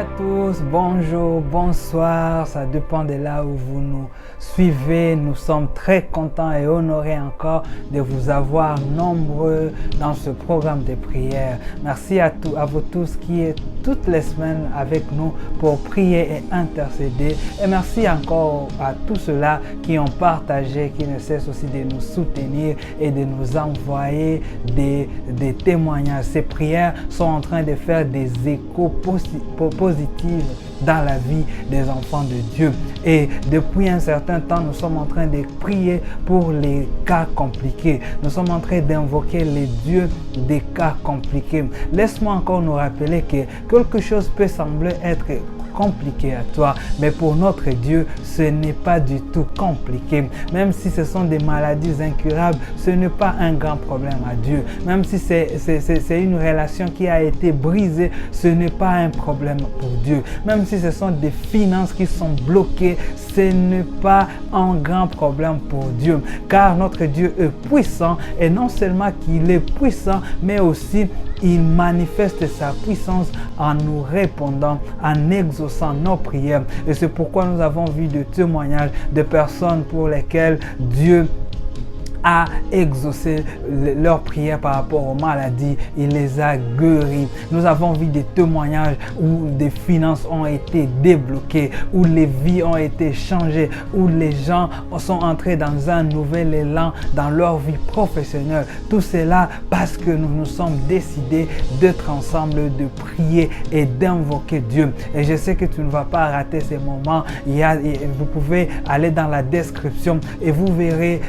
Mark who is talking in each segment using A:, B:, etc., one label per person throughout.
A: à tous, bonjour, bonsoir, ça dépend de là où vous nous suivez. Nous sommes très contents et honorés encore de vous avoir nombreux dans ce programme de prière. Merci à vous tous qui êtes toutes les semaines avec nous pour prier et intercéder. Et merci encore à tous ceux-là qui ont partagé, qui ne cessent aussi de nous soutenir et de nous envoyer des témoignages. Ces prières sont en train de faire des échos positifs dans la vie des enfants de Dieu. Et depuis un certain temps, nous sommes en train de prier pour les cas compliqués. Nous sommes en train d'invoquer les dieux des cas compliqués. Laisse-moi encore nous rappeler que quelque chose peut sembler être compliqué à toi, mais pour notre Dieu, ce n'est pas du tout compliqué. Même si ce sont des maladies incurables, ce n'est pas un grand problème à Dieu. Même si c'est une relation qui a été brisée, ce n'est pas un problème pour Dieu. Même si ce sont des finances qui sont bloquées, ce n'est pas un grand problème pour Dieu. Car notre Dieu est puissant, et non seulement qu'il est puissant, mais aussi il manifeste sa puissance en nous répondant, en exaucant nos prières. Et c'est pourquoi nous avons vu des témoignages de personnes pour lesquelles Dieu a exaucé leurs prières par rapport aux maladies. Il les a guéris. Nous avons vu des témoignages où des finances ont été débloquées, où les vies ont été changées, où les gens sont entrés dans un nouvel élan dans leur vie professionnelle. Tout cela parce que nous nous sommes décidés d'être ensemble, de prier et d'invoquer Dieu. Et je sais que tu ne vas pas rater ces moments. Vous pouvez aller dans la description et vous verrez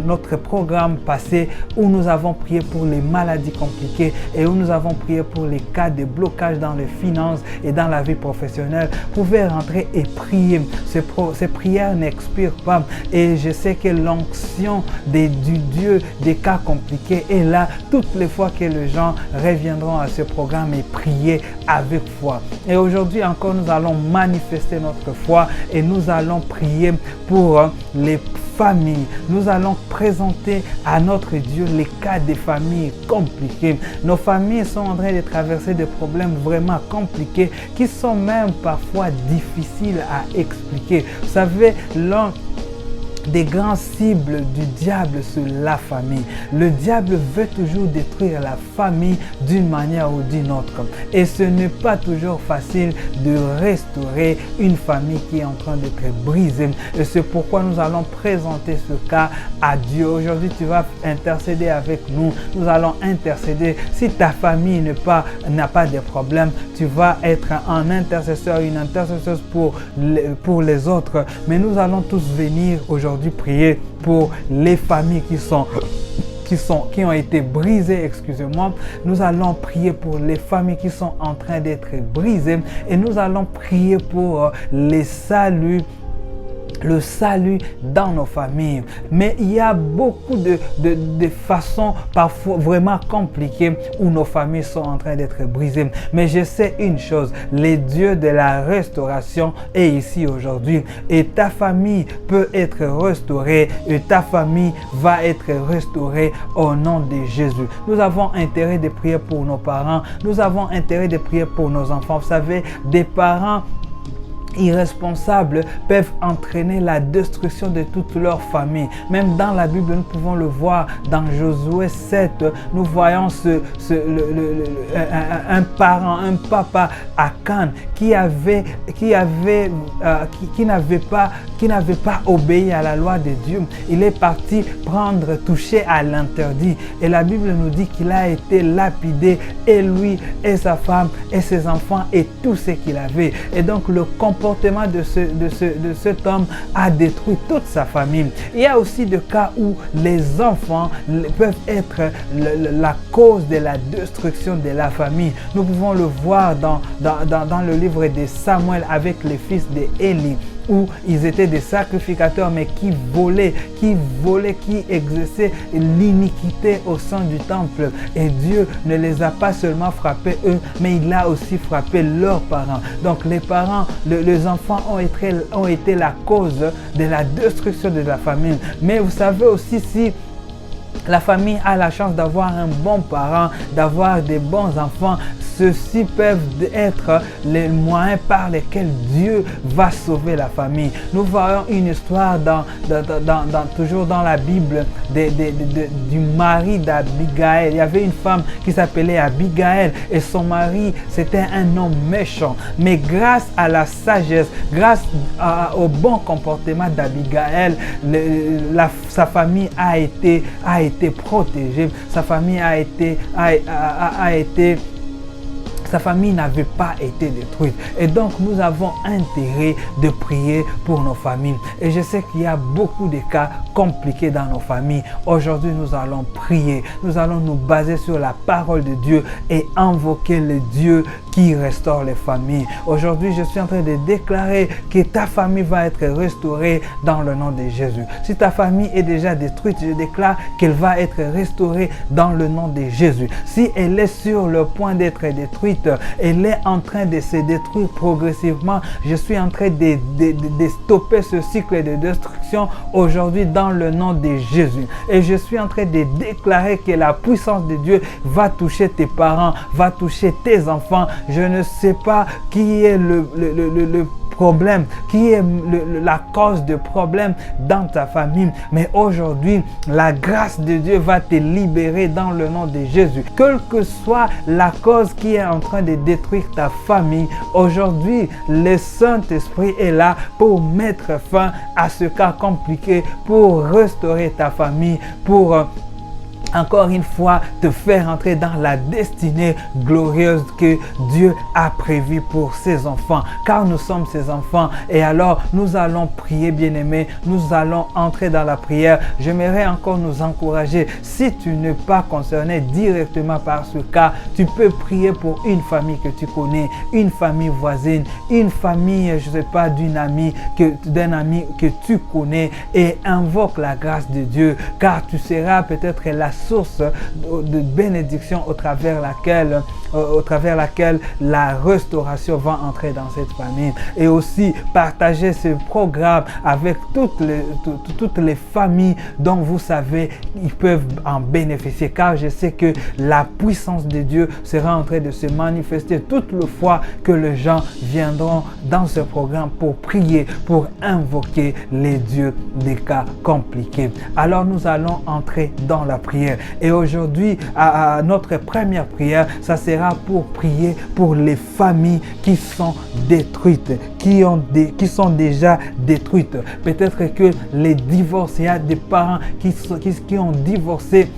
A: notre programme passé où nous avons prié pour les maladies compliquées et où nous avons prié pour les cas de blocage dans les finances et dans la vie professionnelle. Vous pouvez rentrer et prier. Ces prières n'expirent pas, et je sais que l'onction du Dieu des cas compliqués est là toutes les fois que les gens reviendront à ce programme et prier avec foi. Et aujourd'hui encore, nous allons manifester notre foi et nous allons prier pour les familles. Nous allons présenter à notre Dieu les cas des familles compliquées. Nos familles sont en train de traverser des problèmes vraiment compliqués qui sont même parfois difficiles à expliquer. Vous savez, l'un des grandes cibles du diable, c'est la famille. Le diable veut toujours détruire la famille d'une manière ou d'une autre. Et ce n'est pas toujours facile de restaurer une famille qui est en train d'être brisée. Et c'est pourquoi nous allons présenter ce cas à Dieu. Aujourd'hui, tu vas intercéder avec nous. Nous allons intercéder. Si ta famille n'a pas de problème, tu vas être un intercesseur, une intercesseuse pour les autres. Mais nous allons tous venir aujourd'hui prier pour les familles qui ont été brisées, excusez-moi. Nous allons prier pour les familles qui sont en train d'être brisées, et nous allons prier pour le salut dans nos familles. Mais il y a beaucoup de façons parfois vraiment compliquées où nos familles sont en train d'être brisées. Mais je sais une chose, le Dieu de la restauration est ici aujourd'hui, et ta famille peut être restaurée, et ta famille va être restaurée au nom de Jésus. Nous avons intérêt de prier pour nos parents, nous avons intérêt de prier pour nos enfants. Vous savez, des parents irresponsables peuvent entraîner la destruction de toute leur famille. Même dans la Bible, nous pouvons le voir dans Josué 7. Nous voyons un parent, un papa Akan qui n'avait pas obéi à la loi de Dieu. Il est parti toucher à l'interdit. Et la Bible nous dit qu'il a été lapidé, et lui, et sa femme, et ses enfants, et tout ce qu'il avait. Et donc le comportement de cet homme a détruit toute sa famille. Il y a aussi des cas où les enfants peuvent être la cause de la destruction de la famille. Nous pouvons le voir dans le livre de Samuel avec les fils d'Élie, où ils étaient des sacrificateurs, mais qui volaient, qui exerçaient l'iniquité au sein du temple. Et Dieu ne les a pas seulement frappés eux, mais il a aussi frappé leurs parents. Donc les parents, les enfants ont été la cause de la destruction de la famille. Mais vous savez aussi, si La famille a la chance d'avoir un bon parent, d'avoir des bons enfants. Ceux-ci peuvent être les moyens par lesquels Dieu va sauver la famille. Nous voyons une histoire toujours dans la Bible du mari d'Abigail. Il y avait une femme qui s'appelait Abigail et son mari, c'était un homme méchant. Mais grâce à la sagesse, grâce au bon comportement d'Abigail, sa famille a été protégée. Sa famille n'avait pas été détruite. Et donc, nous avons intérêt de prier pour nos familles. Et je sais qu'il y a beaucoup de cas compliqués dans nos familles. Aujourd'hui, nous allons prier. Nous allons nous baser sur la parole de Dieu et invoquer le Dieu qui restaure les familles. Aujourd'hui, je suis en train de déclarer que ta famille va être restaurée dans le nom de Jésus. Si ta famille est déjà détruite, je déclare qu'elle va être restaurée dans le nom de Jésus. Si elle est sur le point d'être détruite, elle est en train de se détruire progressivement. Je suis en train de stopper ce cycle de destruction aujourd'hui dans le nom de Jésus. Et je suis en train de déclarer que la puissance de Dieu va toucher tes parents, va toucher tes enfants. Je ne sais pas qui est le problème, qui est la cause de problème dans ta famille. Mais aujourd'hui, la grâce de Dieu va te libérer dans le nom de Jésus. Quelle que soit la cause qui est en train de détruire ta famille, aujourd'hui, le Saint-Esprit est là pour mettre fin à ce cas compliqué, pour restaurer ta famille, pour encore une fois te faire entrer dans la destinée glorieuse que Dieu a prévue pour ses enfants, car nous sommes ses enfants. Et alors nous allons prier, bien-aimés, nous allons entrer dans la prière. J'aimerais encore nous encourager, si tu n'es pas concerné directement par ce cas, tu peux prier pour une famille que tu connais, une famille voisine, une famille, je ne sais pas, d'un ami que tu connais, et invoque la grâce de Dieu, car tu seras peut-être la source de bénédiction au travers laquelle la restauration va entrer dans cette famille. Et aussi partager ce programme avec toutes les familles dont vous savez ils peuvent en bénéficier, car je sais que la puissance de Dieu sera en train de se manifester toutes les fois que les gens viendront dans ce programme pour prier, pour invoquer les dieux des cas compliqués. Alors nous allons entrer dans la prière. Et aujourd'hui, à notre première prière, ça sera pour prier pour les familles qui sont détruites, qui sont déjà détruites. Peut-être que les divorces, il y a des parents qui ont divorcé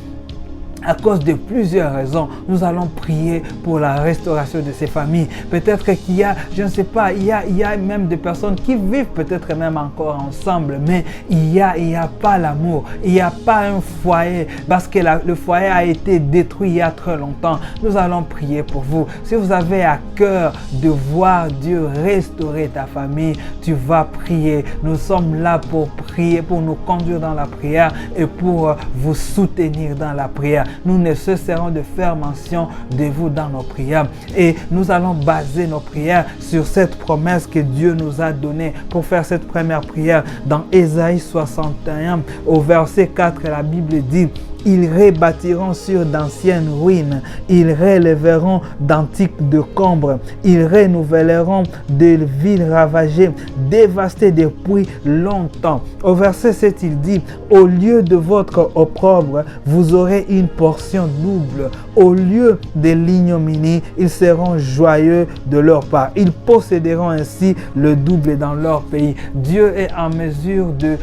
A: à cause de plusieurs raisons. Nous allons prier pour la restauration de ces familles. Peut-être qu'il y a, je ne sais pas, il y a même des personnes qui vivent peut-être même encore ensemble, mais il y a pas l'amour, il n'y a pas un foyer, parce que le foyer a été détruit il y a très longtemps. Nous allons prier pour vous. Si vous avez à cœur de voir Dieu restaurer ta famille, tu vas prier. Nous sommes là pour prier, pour nous conduire dans la prière et pour vous soutenir dans la prière. Nous ne cesserons de faire mention de vous dans nos prières. Et nous allons baser nos prières sur cette promesse que Dieu nous a donnée pour faire cette première prière. Dans Ésaïe 61, au verset 4, la Bible dit: ils rebâtiront sur d'anciennes ruines, ils relèveront d'antiques décombres, ils renouvelleront des villes ravagées, dévastées depuis longtemps. Au verset 7, il dit: au lieu de votre opprobre, vous aurez une portion double. Au lieu de l'ignominie, ils seront joyeux de leur part. Ils posséderont ainsi le double dans leur pays. Dieu est en mesure de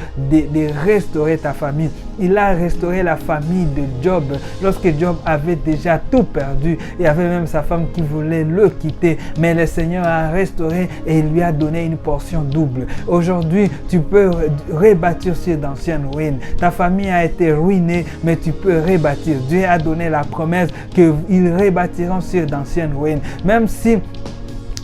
A: restaurer ta famille. Il a restauré la famille de Job lorsque Job avait déjà tout perdu. Il y avait même sa femme qui voulait le quitter, mais le Seigneur a restauré et il lui a donné une portion double. Aujourd'hui, tu peux rebâtir sur d'anciennes ruines. Ta famille a été ruinée, mais tu peux rebâtir. Dieu a donné la promesse qu'ils rebâtiront sur d'anciennes ruines. Même si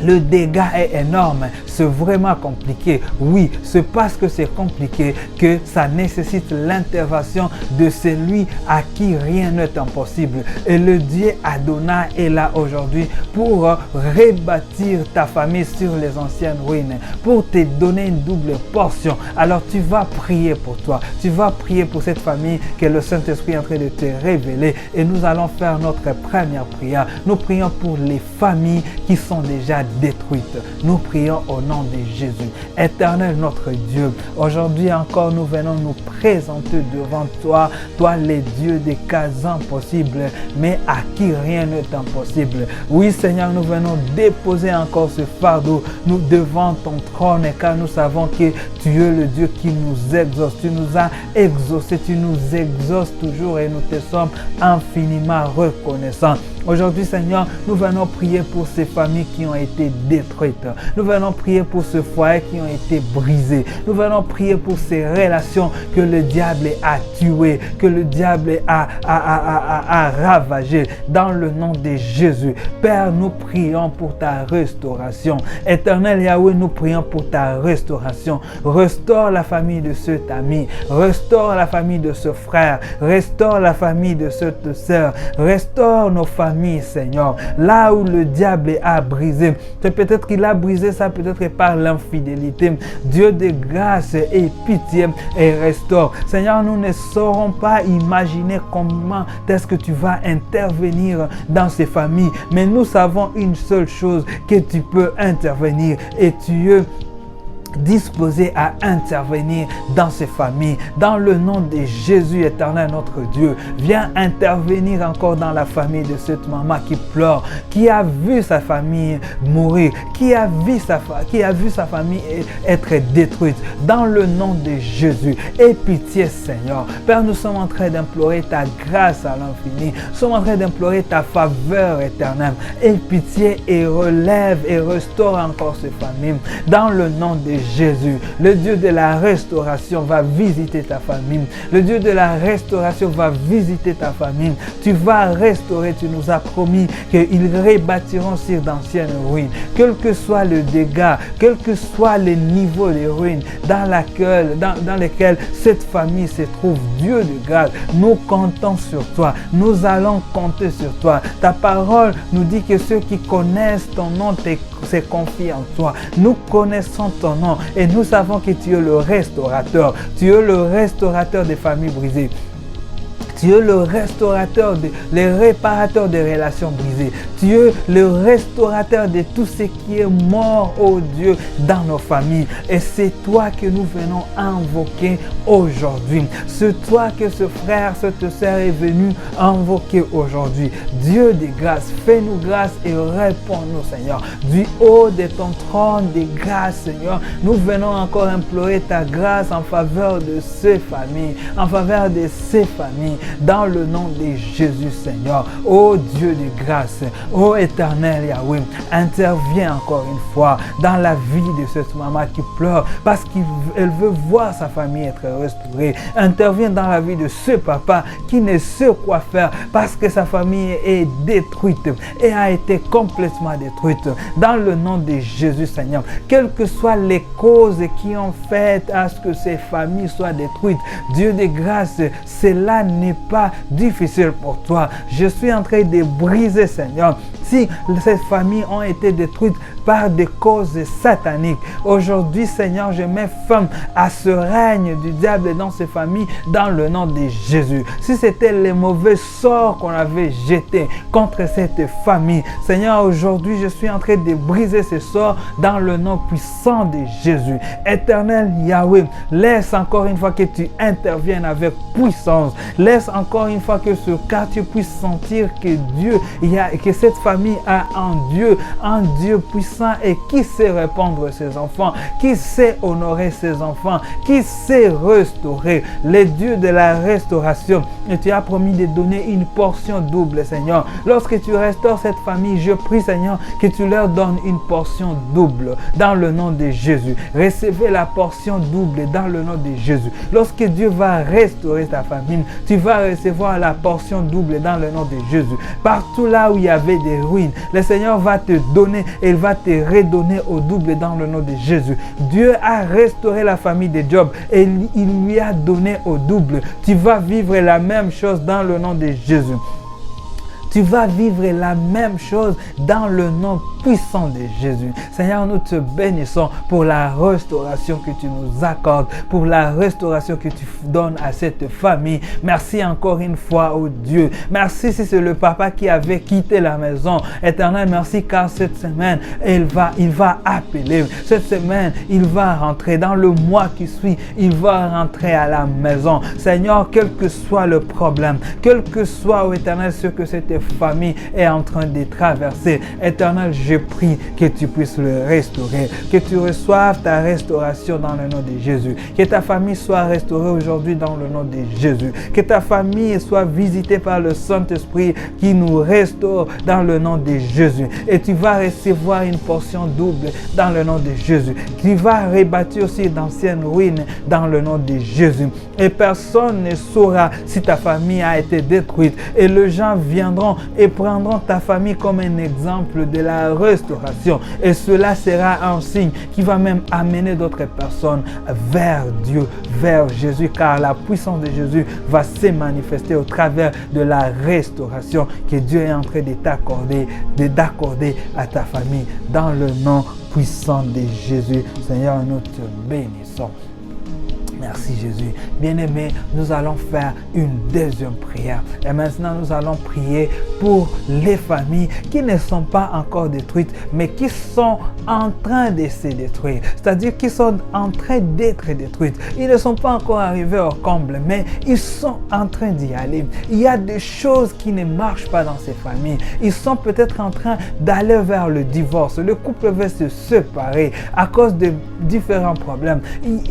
A: Le dégât est énorme, c'est vraiment compliqué. Oui, c'est parce que c'est compliqué que ça nécessite l'intervention de celui à qui rien n'est impossible. Et le Dieu Adonai est là aujourd'hui pour rebâtir ta famille sur les anciennes ruines, pour te donner une double portion. Alors tu vas prier pour toi, tu vas prier pour cette famille que le Saint-Esprit est en train de te révéler. Et nous allons faire notre première prière. Nous prions pour les familles qui sont déjà détruite. Nous prions au nom de Jésus. Éternel notre Dieu, aujourd'hui encore nous venons nous présenter devant toi, toi le Dieu des cas impossibles, mais à qui rien n'est impossible. Oui Seigneur, nous venons déposer encore ce fardeau nous devant ton trône, car nous savons que tu es le Dieu qui nous exauce. Tu nous as exaucé, tu nous exauces toujours et nous te sommes infiniment reconnaissants. Aujourd'hui, Seigneur, nous venons prier pour ces familles qui ont été détruites. Nous venons prier pour ce foyer qui ont été brisés. Nous venons prier pour ces relations que le diable a tuées, que le diable a ravagées. Dans le nom de Jésus, Père, nous prions pour ta restauration. Éternel Yahweh, nous prions pour ta restauration. Restaure la famille de cet ami. Restaure la famille de ce frère. Restaure la famille de cette sœur. Restaure nos familles, Seigneur, là où le diable a brisé. C'est peut-être qu'il a brisé ça, peut-être par l'infidélité. Dieu de grâce et pitié et restaure. Seigneur, nous ne saurons pas imaginer comment est-ce que tu vas intervenir dans ces familles, mais nous savons une seule chose, que tu peux intervenir et tu es disposé à intervenir dans ces familles. Dans le nom de Jésus éternel notre Dieu, viens intervenir encore dans la famille de cette maman qui pleure, qui a vu sa famille mourir, qui a vu sa famille être détruite. Dans le nom de Jésus, aie pitié Seigneur. Père, nous sommes en train d'implorer ta grâce à l'infini. Nous sommes en train d'implorer ta faveur éternelle. Aie pitié et relève et restaure encore ces familles. Dans le nom de Jésus, le Dieu de la restauration va visiter ta famille. Le Dieu de la restauration va visiter ta famille. Tu vas restaurer, tu nous as promis qu'ils rebâtiront sur d'anciennes ruines. Quel que soit le dégât, quel que soit le niveau des ruines dans lesquelles cette famille se trouve, Dieu de grâce, nous comptons sur toi. Nous allons compter sur toi. Ta parole nous dit que ceux qui connaissent ton nom se confient en toi. Nous connaissons ton nom et nous savons que tu es le restaurateur. Tu es le restaurateur des familles brisées. Tu es le restaurateur, le réparateur des relations brisées. Tu es le restaurateur de tout ce qui est mort, oh Dieu, dans nos familles. Et c'est toi que nous venons invoquer aujourd'hui. C'est toi que ce frère, cette sœur est venu invoquer aujourd'hui. Dieu de grâce, fais-nous grâce et réponds-nous, Seigneur. Du haut de ton trône de grâce, Seigneur, nous venons encore implorer ta grâce en faveur de ces familles, en faveur de ces familles. Dans le nom de Jésus, Seigneur. Ô Dieu de grâce, ô éternel Yahweh, interviens encore une fois dans la vie de cette maman qui pleure parce qu'elle veut voir sa famille être restaurée. Interviens dans la vie de ce papa qui ne sait quoi faire parce que sa famille est détruite et a été complètement détruite. Dans le nom de Jésus, Seigneur, quelles que soient les causes qui ont fait à ce que ces familles soient détruites, Dieu de grâce, cela n'est pas difficile pour toi. Je suis en train de briser, Seigneur, si ces familles ont été détruites par des causes sataniques. Aujourd'hui, Seigneur, je mets fin à ce règne du diable dans ces familles dans le nom de Jésus. Si c'était les mauvais sorts qu'on avait jetés contre cette famille, Seigneur, aujourd'hui, je suis en train de briser ces sorts dans le nom puissant de Jésus. Éternel Yahweh, laisse encore une fois que tu interviennes avec puissance. Laisse encore une fois que ce quartier puisse sentir que Dieu, que cette famille a un Dieu puissant et qui sait répondre ses enfants, qui sait honorer ses enfants, qui sait restaurer, le Dieu de la restauration. Et tu as promis de donner une portion double, Seigneur. Lorsque tu restaures cette famille, je prie, Seigneur, que tu leur donnes une portion double dans le nom de Jésus. Recevez la portion double dans le nom de Jésus. Lorsque Dieu va restaurer ta famille, tu vas recevoir la portion double dans le nom de Jésus. Partout là où il y avait des ruines, le Seigneur va te donner et il va te redonner au double dans le nom de Jésus. Dieu a restauré la famille de Job et il lui a donné au double. Tu vas vivre la même chose dans le nom de Jésus. Tu vas vivre la même chose dans le nom puissant de Jésus. Seigneur, nous te bénissons pour la restauration que tu nous accordes, pour la restauration que tu donnes à cette famille. Merci encore une fois, oh Dieu. Merci si c'est le papa qui avait quitté la maison. Éternel, merci car cette semaine, il va appeler. Cette semaine, il va rentrer dans le mois qui suit. Il va rentrer à la maison. Seigneur, quel que soit le problème, quel que soit, oh Éternel, ce que cette famille est en train de traverser. Éternel, je prie que tu puisses le restaurer, que tu reçoives ta restauration dans le nom de Jésus, que ta famille soit restaurée aujourd'hui dans le nom de Jésus, que ta famille soit visitée par le Saint-Esprit qui nous restaure dans le nom de Jésus. Et tu vas recevoir une portion double dans le nom de Jésus. Tu vas rebâtir aussi d'anciennes ruines dans le nom de Jésus. Et personne ne saura si ta famille a été détruite. Et les gens viendront et prendront ta famille comme un exemple de la restauration. Et cela sera un signe qui va même amener d'autres personnes vers Dieu, vers Jésus, car la puissance de Jésus va se manifester au travers de la restauration que Dieu est en train de t'accorder, d'accorder à ta famille dans le nom puissant de Jésus. Seigneur, nous te bénissons. Merci Jésus. Bien-aimés, nous allons faire une deuxième prière. Et maintenant, nous allons prier pour les familles qui ne sont pas encore détruites, mais qui sont en train de se détruire. C'est-à-dire qui sont en train d'être détruites. Ils ne sont pas encore arrivés au comble, mais ils sont en train d'y aller. Il y a des choses qui ne marchent pas dans ces familles. Ils sont peut-être en train d'aller vers le divorce. Le couple va se séparer à cause de différents problèmes.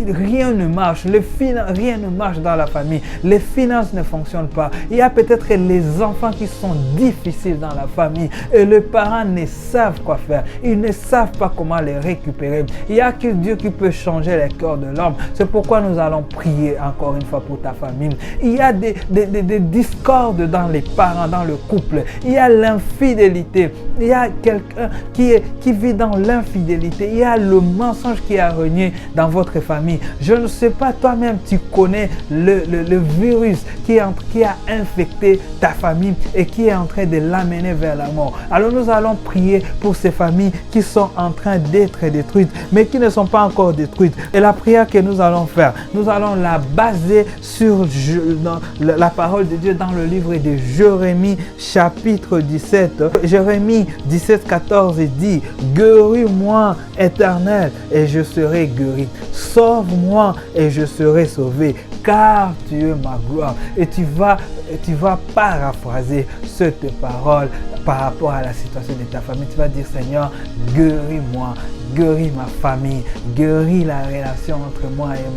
A: Rien ne marche. Rien ne marche dans la famille. Les finances ne fonctionnent pas. Il y a peut-être les enfants qui sont difficiles dans la famille et les parents ne savent quoi faire. Ils ne savent pas comment les récupérer. Il y a que Dieu qui peut changer les cœurs de l'homme. C'est pourquoi nous allons prier encore une fois pour ta famille. Il y a des discordes dans les parents, dans le couple. Il y a l'infidélité. Il y a quelqu'un qui vit dans l'infidélité. Il y a le mensonge qui a régné dans votre famille. Je ne sais pas, toi-même, tu connais le virus qui a infecté ta famille et qui est en train de l'amener vers la mort. Alors nous allons prier pour ces familles qui sont en train d'être détruites, mais qui ne sont pas encore détruites. Et la prière que nous allons faire, nous allons la baser sur la parole de Dieu dans le livre de Jérémie, chapitre 17. Jérémie 17, 14 dit: guéris-moi, Éternel, et je serai guéri. Sauve-moi et je serai sauvé, car tu es ma gloire. Et tu vas paraphraser cette parole par rapport à la situation de ta famille. Tu vas dire: Seigneur, guéris-moi, guéris ma famille, guéris la relation entre moi et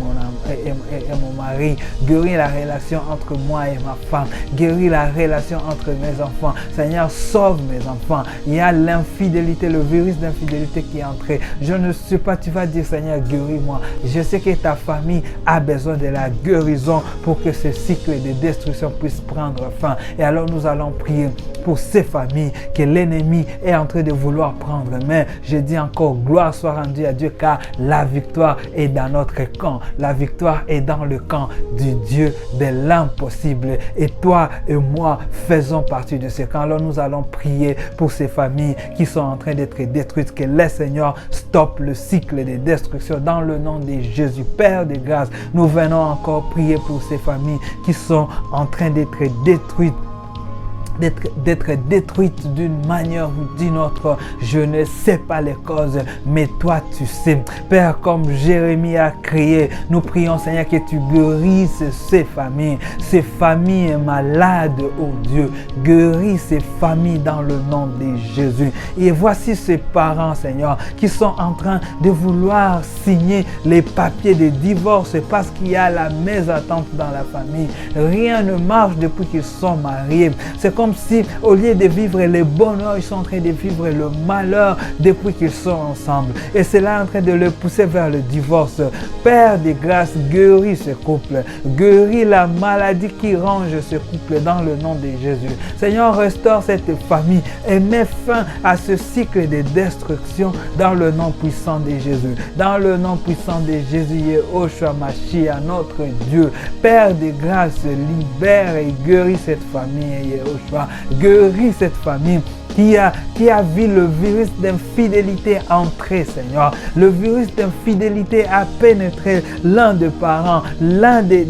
A: mon mari, guéris la relation entre moi et ma femme, guéris la relation entre mes enfants. Seigneur, sauve mes enfants. Il y a l'infidélité, le virus d'infidélité qui est entré. Je ne sais pas, tu vas dire: Seigneur, guéris-moi. Je sais que ta famille a besoin de la guérison pour que ce cycle de destruction puisse prendre fin. Et alors nous allons prier pour ces familles que l'ennemi est en train de vouloir prendre. Mais je dis encore, gloire soit rendue à Dieu, car la victoire est dans notre camp. La victoire est dans le camp du Dieu de l'impossible. Et toi et moi faisons partie de ce camp. Alors nous allons prier pour ces familles qui sont en train d'être détruites. Que le Seigneur stoppe le cycle de destruction dans le nom de Jésus. Père de grâce, nous venons encore prier pour ces familles qui sont en train d'être détruites. D'être détruite d'une manière ou d'une autre. Je ne sais pas les causes, mais toi tu sais. Père, comme Jérémie a crié, nous prions, Seigneur, que tu guérisses ces familles malades, oh Dieu. Guéris ces familles dans le nom de Jésus. Et voici ces parents, Seigneur, qui sont en train de vouloir signer les papiers de divorce parce qu'il y a la mésattente dans la famille. Rien ne marche depuis qu'ils sont mariés. C'est comme si au lieu de vivre le bonheur, ils sont en train de vivre le malheur depuis qu'ils sont ensemble. Et cela est en train de le pousser vers le divorce. Père de grâce, guéris ce couple. Guéris la maladie qui ronge ce couple dans le nom de Jésus. Seigneur, restaure cette famille et mets fin à ce cycle de destruction dans le nom puissant de Jésus. Dans le nom puissant de Jésus, Yehoshua Mashiach, notre Dieu. Père de grâce, libère et guéris cette famille, Yehoshua. Guéris cette famille qui a vu le virus d'infidélité entrer, Seigneur. Le virus d'infidélité a pénétré l'un des parents, l'un des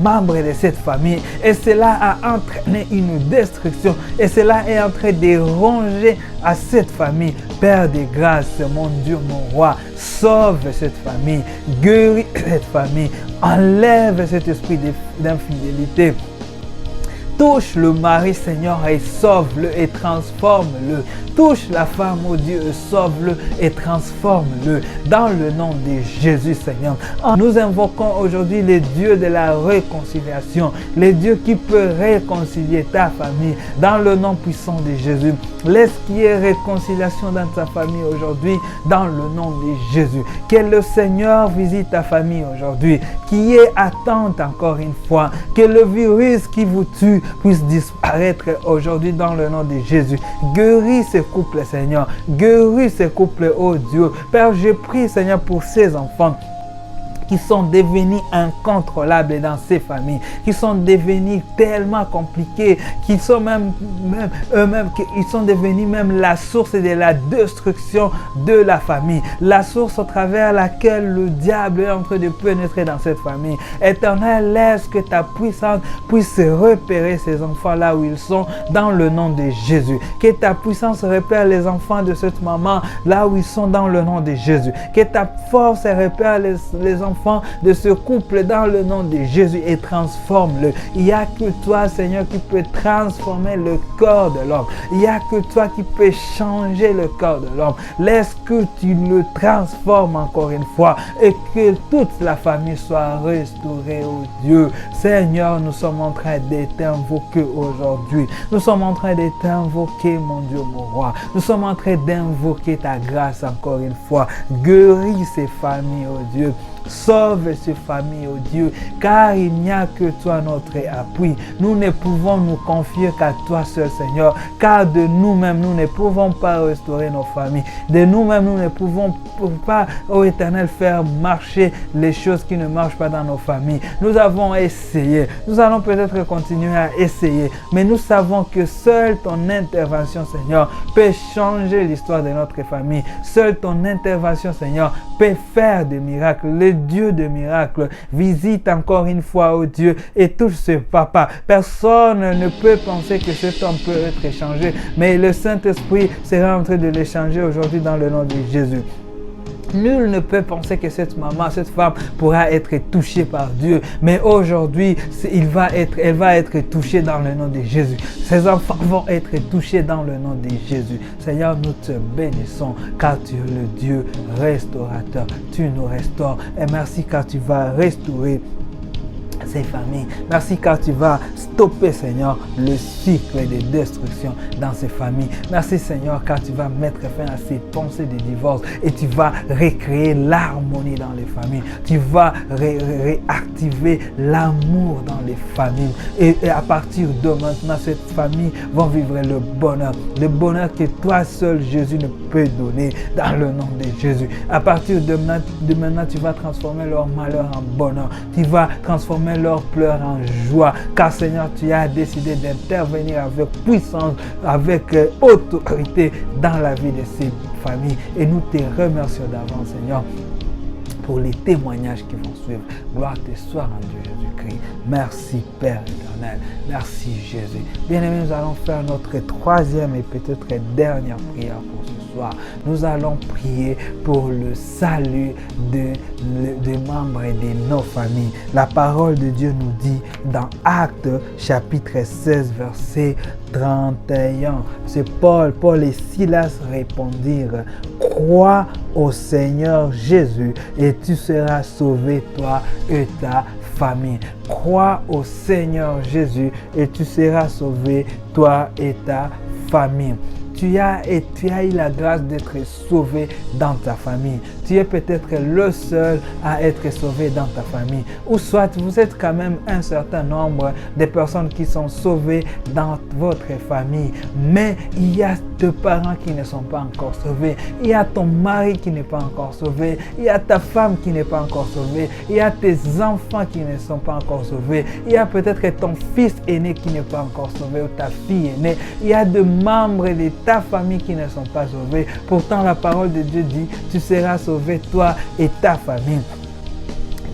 A: membres de cette famille, et cela a entraîné une destruction, et cela est en train de ronger à cette famille. Père de grâce, mon Dieu, mon roi, sauve cette famille, guéris cette famille, enlève cet esprit d'infidélité. Touche le mari, Seigneur, et sauve-le et transforme-le. Touche la femme, oh Dieu, et sauve-le et transforme-le. Dans le nom de Jésus, Seigneur. Nous invoquons aujourd'hui le Dieu de la réconciliation. Le Dieu qui peut réconcilier ta famille. Dans le nom puissant de Jésus. Laisse qu'il y ait réconciliation dans ta famille aujourd'hui. Dans le nom de Jésus. Que le Seigneur visite ta famille aujourd'hui. Qu'il y ait attente encore une fois. Que le virus qui vous tue puisse disparaître aujourd'hui dans le nom de Jésus. Guéris ce couple, Seigneur. Guéris ce couple, oh Dieu. Père, je prie, Seigneur, pour ces enfants qui sont devenus incontrôlables dans ces familles, qui sont devenus tellement compliqués, qui sont même eux-mêmes, ils sont devenus même la source de la destruction de la famille, la source au travers laquelle le diable est en train de pénétrer dans cette famille. Éternel, laisse que ta puissance puisse repérer ces enfants là où ils sont dans le nom de Jésus. Que ta puissance repère les enfants de cette maman là où ils sont dans le nom de Jésus. Que ta force repère les enfants de ce couple dans le nom de Jésus et transforme-le. Il n'y a que toi, Seigneur, qui peut transformer le corps de l'homme. Il n'y a que toi qui peux changer le corps de l'homme. Laisse que tu le transformes encore une fois et que toute la famille soit restaurée, oh Dieu. Seigneur, nous sommes en train de t'invoquer aujourd'hui. Nous sommes en train de t'invoquer, mon Dieu, mon roi. Nous sommes en train d'invoquer ta grâce encore une fois. Guéris ces familles, oh Dieu. Sauve ces familles, oh Dieu, car il n'y a que toi notre appui. Nous ne pouvons nous confier qu'à toi seul, Seigneur, car de nous-mêmes, nous ne pouvons pas restaurer nos familles. De nous-mêmes, nous ne pouvons pas, ô Éternel, faire marcher les choses qui ne marchent pas dans nos familles. Nous avons essayé, nous allons peut-être continuer à essayer, mais nous savons que seule ton intervention, Seigneur, peut changer l'histoire de notre famille. Seule ton intervention, Seigneur, peut faire des miracles. Le Dieu de miracles, visite encore une fois, oh Dieu, et touche ce papa. Personne ne peut penser que cet homme peut être échangé, mais le Saint-Esprit sera en train de l'échanger aujourd'hui dans le nom de Jésus. Nul ne peut penser que cette maman, cette femme pourra être touchée par Dieu. Mais aujourd'hui, elle va être touchée dans le nom de Jésus. Ses enfants vont être touchés dans le nom de Jésus. Seigneur, nous te bénissons car tu es le Dieu restaurateur. Tu nous restaures. Et merci car tu vas restaurer ces familles. Merci car tu vas stopper, Seigneur, le cycle de destruction dans ces familles. Merci, Seigneur, car tu vas mettre fin à ces pensées de divorce et tu vas recréer l'harmonie dans les familles. Tu vas réactiver l'amour dans les familles. Et à partir de maintenant, cette famille va vivre le bonheur que toi seul, Jésus, ne peut donner dans le nom de Jésus. À partir de maintenant, tu vas transformer leur malheur en bonheur. Tu vas transformer leurs pleurs en joie, car Seigneur, tu as décidé d'intervenir avec puissance, avec autorité dans la vie de ces familles. Et nous te remercions d'avance, Seigneur, pour les témoignages qui vont suivre. Gloire te soit rendue, Jésus-Christ. Merci, Père éternel. Merci, Jésus. Bien-aimés, nous allons faire notre troisième et peut-être dernière prière pour ce soir. Nous allons prier pour le salut des membres et de nos familles. La parole de Dieu nous dit dans Actes chapitre 16 verset 31. C'est Paul et Silas répondirent: crois au Seigneur Jésus et tu seras sauvé, toi et ta famille. Crois au Seigneur Jésus et tu seras sauvé, toi et ta famille. Tu as eu la grâce d'être sauvé dans ta famille. Tu es peut-être le seul à être sauvé dans ta famille. Ou soit vous êtes quand même un certain nombre de personnes qui sont sauvées dans votre famille. Mais il y a tes parents qui ne sont pas encore sauvés. Il y a ton mari qui n'est pas encore sauvé. Il y a ta femme qui n'est pas encore sauvée. Il y a tes enfants qui ne sont pas encore sauvés. Il y a peut-être ton fils aîné qui n'est pas encore sauvé ou ta fille aînée. Il y a des membres de ta famille qui ne sont pas sauvés. Pourtant, la parole de Dieu dit, tu seras sauvé, toi et ta famille.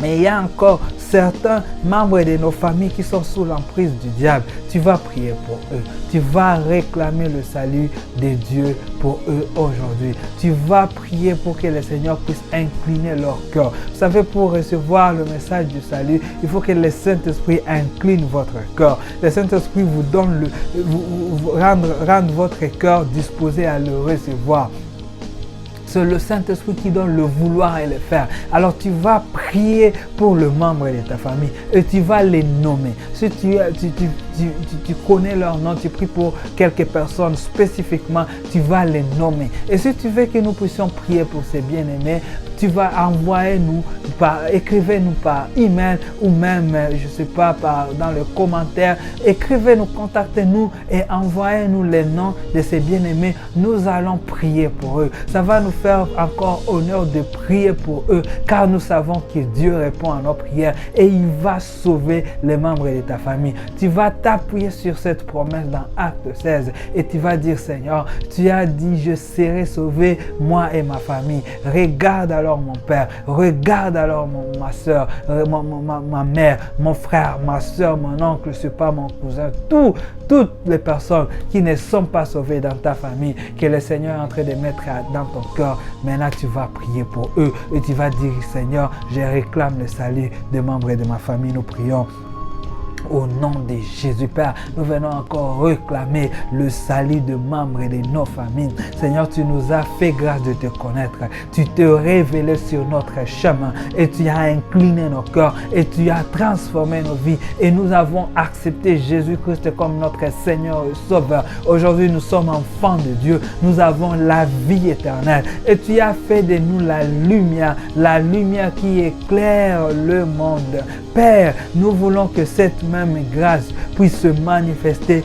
A: Mais il y a encore certains membres de nos familles qui sont sous l'emprise du diable. Tu vas prier pour eux. Tu vas réclamer le salut de Dieu pour eux aujourd'hui. Tu vas prier pour que le Seigneur puisse incliner leur cœur. Vous savez, pour recevoir le message du salut, il faut que le Saint-Esprit incline votre cœur. Le Saint-Esprit vous donne rendre votre cœur disposé à le recevoir. C'est le Saint-Esprit qui donne le vouloir et le faire. Alors tu vas prier pour le membre de ta famille et tu vas les nommer. Si tu connais leur nom, tu pries pour quelques personnes spécifiquement, tu vas les nommer. Et si tu veux que nous puissions prier pour ces bien-aimés, tu vas écrivez-nous par email ou même, je ne sais pas, dans le commentaire. Écrivez-nous, contactez-nous et envoyez-nous les noms de ces bien-aimés. Nous allons prier pour eux. Ça va nous faire encore honneur de prier pour eux car nous savons que Dieu répond à nos prières et il va sauver les membres de ta famille. Tu vas t'appuyer sur cette promesse dans Acte 16 et tu vas dire, Seigneur, tu as dit, je serai sauvé, moi et ma famille. Regarde alors mon père, regarde alors ma soeur, ma mère, mon frère, ma soeur, mon oncle, je ne sais pas, mon cousin, toutes les personnes qui ne sont pas sauvées dans ta famille, que le Seigneur est en train de mettre dans ton cœur. Maintenant, tu vas prier pour eux et tu vas dire, Seigneur, je réclame le salut des membres de ma famille. Nous prions. Au nom de Jésus, Père, nous venons encore réclamer le salut de membres de nos familles. Seigneur, tu nous as fait grâce de te connaître. Tu te révélé sur notre chemin et tu as incliné nos cœurs et tu as transformé nos vies. Et nous avons accepté Jésus-Christ comme notre Seigneur et Sauveur. Aujourd'hui, nous sommes enfants de Dieu. Nous avons la vie éternelle. Et tu as fait de nous la lumière qui éclaire le monde. Père, nous voulons que cette même grâce puisse se manifester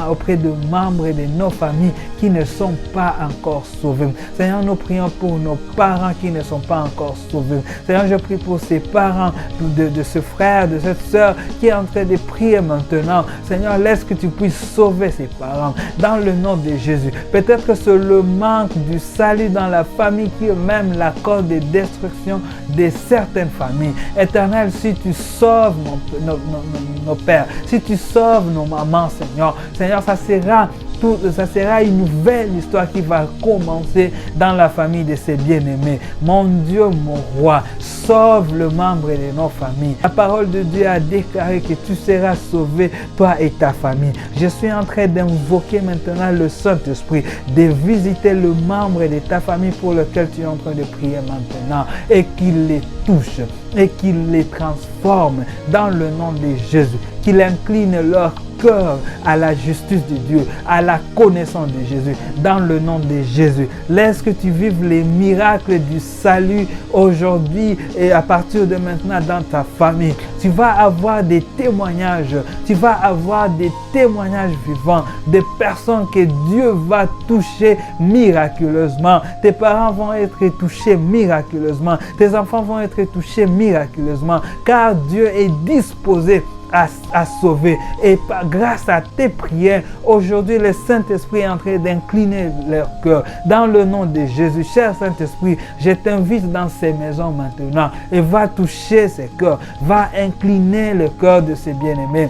A: auprès de membres de nos familles qui ne sont pas encore sauvés. Seigneur, nous prions pour nos parents qui ne sont pas encore sauvés. Seigneur, je prie pour ces parents, de ce frère, de cette soeur qui est en train de prier maintenant. Seigneur, laisse que tu puisses sauver ces parents dans le nom de Jésus. Peut-être que c'est le manque du salut dans la famille qui est même la cause de destruction de certaines familles. Éternel, si tu sauves nos pères, si tu sauves nos mamans, Seigneur, ça sera une nouvelle histoire qui va commencer dans la famille de ces bien-aimés. Mon Dieu, mon roi, sauve le membre de nos familles. La parole de Dieu a déclaré que tu seras sauvé, toi et ta famille. Je suis en train d'invoquer maintenant le Saint-Esprit, de visiter le membre de ta famille pour lequel tu es en train de prier maintenant et qu'il les touche et qu'il les transforme dans le nom de Jésus, qu'il incline leur cœur à la justice de Dieu, à la connaissance de Jésus, dans le nom de Jésus. Laisse que tu vives les miracles du salut aujourd'hui et à partir de maintenant dans ta famille. Tu vas avoir des témoignages, vivants, des personnes que Dieu va toucher miraculeusement. Tes parents vont être touchés miraculeusement, tes enfants vont être touchés miraculeusement, car Dieu est disposé à sauver. Et grâce à tes prières, aujourd'hui le Saint-Esprit est en train d'incliner leur cœur. Dans le nom de Jésus, cher Saint-Esprit, je t'invite dans ces maisons maintenant et va toucher ces cœurs, va incliner le cœur de ces bien-aimés.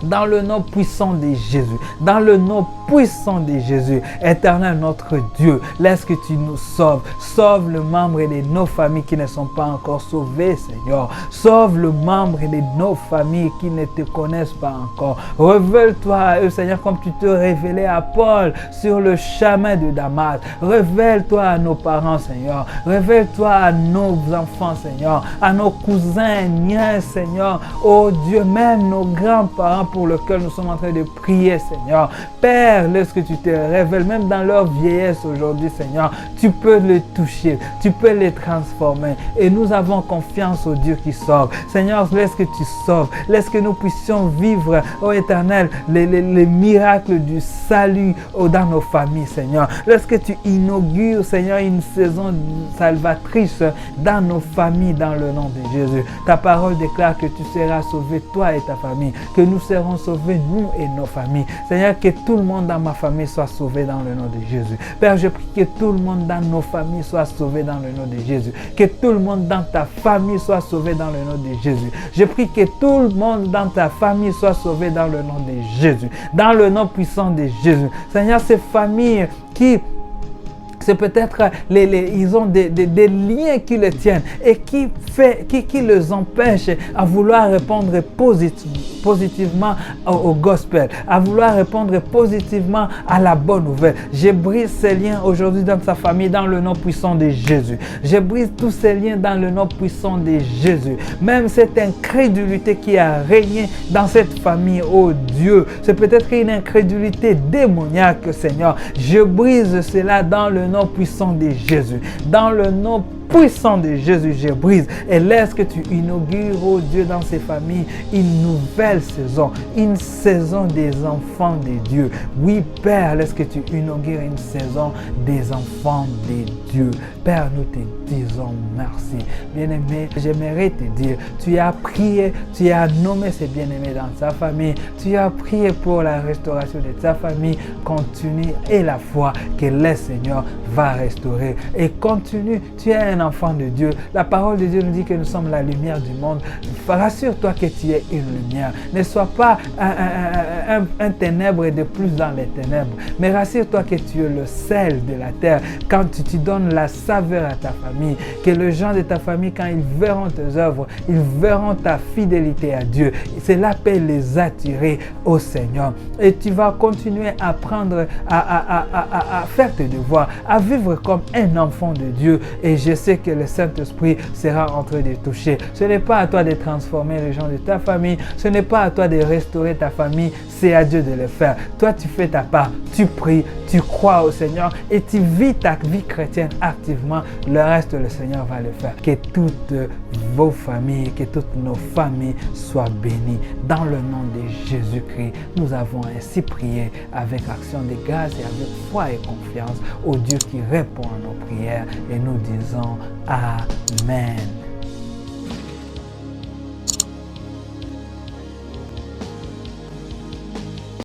A: Dans le nom puissant de Jésus, dans le nom puissant de Jésus, Éternel notre Dieu, laisse que tu nous sauves. Sauve le membre de nos familles qui ne sont pas encore sauvés, Seigneur. Sauve le membre de nos familles qui ne te connaissent pas encore. Révèle-toi à eux, Seigneur, comme tu te révélais à Paul sur le chemin de Damas. Révèle-toi à nos parents, Seigneur. Révèle-toi à nos enfants, Seigneur. À nos cousins, nièces, Seigneur. Oh Dieu, même nos grands-parents pour lequel nous sommes en train de prier, Seigneur. Père, laisse que tu te révèles, même dans leur vieillesse aujourd'hui, Seigneur. Tu peux les toucher, tu peux les transformer. Et nous avons confiance au Dieu qui sauve. Seigneur, laisse que tu sauves. Laisse que nous puissions vivre, ô Éternel, les miracles du salut dans nos familles, Seigneur. Laisse que tu inaugures, Seigneur, une saison salvatrice dans nos familles, dans le nom de Jésus. Ta parole déclare que tu seras sauvé, toi et ta famille. Que nous serons sauvés, nous et nos familles. Seigneur, que tout le monde dans ma famille soit sauvé dans le nom de Jésus. Père, je prie que tout le monde dans nos familles soit sauvé dans le nom de Jésus. Que tout le monde dans ta famille soit sauvé dans le nom de Jésus. Je prie que tout le monde dans ta famille soit sauvé dans le nom de Jésus. Dans le nom puissant de Jésus. Seigneur, ces familles qui... c'est peut-être ils ont des liens qui les tiennent et qui les empêchent à vouloir répondre positivement au gospel, à vouloir répondre positivement à la bonne nouvelle. Je brise ces liens aujourd'hui dans sa famille dans le nom puissant de Jésus. Je brise tous ces liens dans le nom puissant de Jésus. Même cette incrédulité qui a régné dans cette famille, oh Dieu, c'est peut-être une incrédulité démoniaque, Seigneur. Je brise cela dans le nom puissant de Jésus. Dans le nom puissant de Jésus, je brise et laisse que tu inaugures, oh Dieu, dans ces familles, une nouvelle saison, une saison des enfants de Dieu. Oui, Père, laisse que tu inaugures une saison des enfants de Dieu. Père, nous te disons merci. Bien-aimé, j'aimerais te dire, tu as prié, tu as nommé ces bien-aimés dans ta famille, tu as prié pour la restauration de ta famille. Continue et la foi que le Seigneur va restaurer. Et continue, tu es un enfant de Dieu. La parole de Dieu nous dit que nous sommes la lumière du monde. Rassure-toi que tu es une lumière. Ne sois pas un ténèbre de plus dans les ténèbres, mais rassure-toi que tu es le sel de la terre. Quand tu donnes la saveur à ta famille, que les gens de ta famille, quand ils verront tes œuvres, ils verront ta fidélité à Dieu. Cela peut les attirer au Seigneur. Et tu vas continuer à prendre, à faire tes devoirs, à vivre comme un enfant de Dieu. Et je sais que le Saint-Esprit sera en train de toucher. Ce n'est pas à toi de transformer les gens de ta famille. Ce n'est pas à toi de restaurer ta famille. C'est à Dieu de le faire. Toi, tu fais ta part. Tu pries, tu crois au Seigneur et tu vis ta vie chrétienne activement. Le reste, le Seigneur va le faire. Que toutes vos familles, que toutes nos familles soient bénies. Dans le nom de Jésus-Christ, nous avons ainsi prié avec action de grâce et avec foi et confiance au Dieu qui répond à nos prières. Et nous disons Amen.